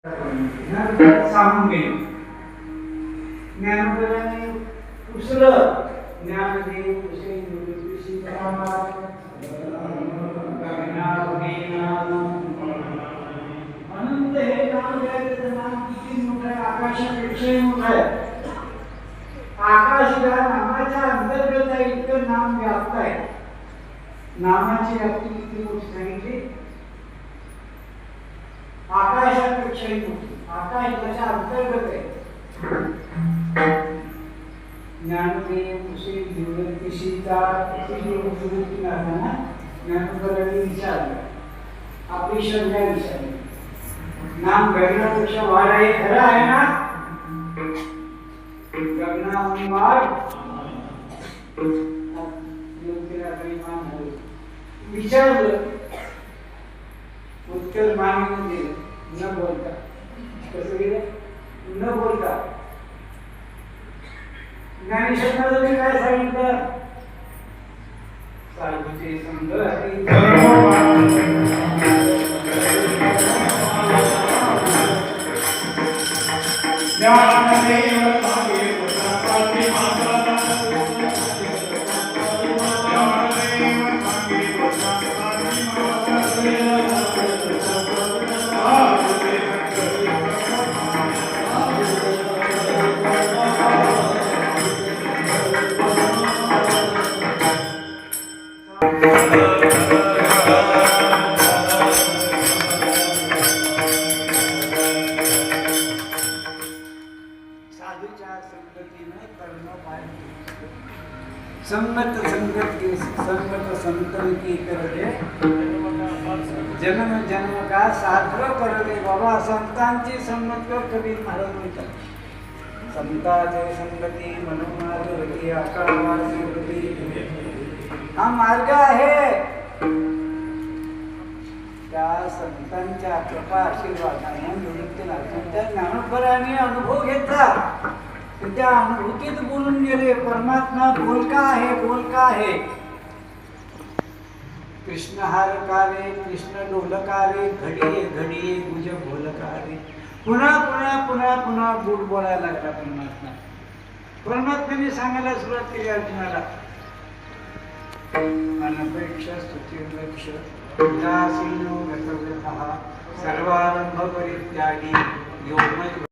सांगून गेले. ज्ञानोबराने पुसलं ज्ञानदेव पुसे अनंत हे नाम घ्यायचं नाम किती मोठं आहे, आकाशापेक्षाही मोठं आहे. आकाश या नामाच्या अंतर्गत आहे, इतकं नाम व्याप्त आहे. नामाची व्याप्ती किती मोठी सांगितली, आकाशापेक्षाही मोठी. आकाश त्याच्या अंतर्गत आहे. ज्ञानदेव कुशे दिवसीचा ज्ञानोबराने विचारलं, आपली शंका विचारली, नाम गगनापेक्षा वाढ आहे, खरं आहे ना? गगनाहून वाढ विचारलं, उत्तर मानून दिलं, न बोलता. कसं गेलं? न बोलता. ज्ञानेश्वरांनी काय सांगितलं? साधूचे संग संगत संगत के संगत संतन की कर दे, जन्म जन्म का साधर कर दे. बाबा संतांची संगत कर. कबीर महाराज म्हणतात, संतांचे संगती मनोमार्ग आकाश. हा मार्ग आहे, त्या संतांच्या कृपा आशीर्वादाने निवृत्तीला त्यांच्या ज्ञानोबराने अनुभव घेतला. त्या अनुभूतीत बोलून गेले, परमात्मा बोलका आहे, बोलका आहे. कृष्ण हार कारे, कृष्ण डोलकारे, घडिये घडिये गुज बोलकारे. पुन्हा पुन्हा पुन्हा पुन्हा गुड बोलायला लागला परमात्मा. परमात्म्याने सांगायला सुरुवात केली अर्जुनाला, अनपेक्ष स्तुतिर्लक्ष उदासीनो गतव्यतः सर्वारंभ परित्यागी योगमय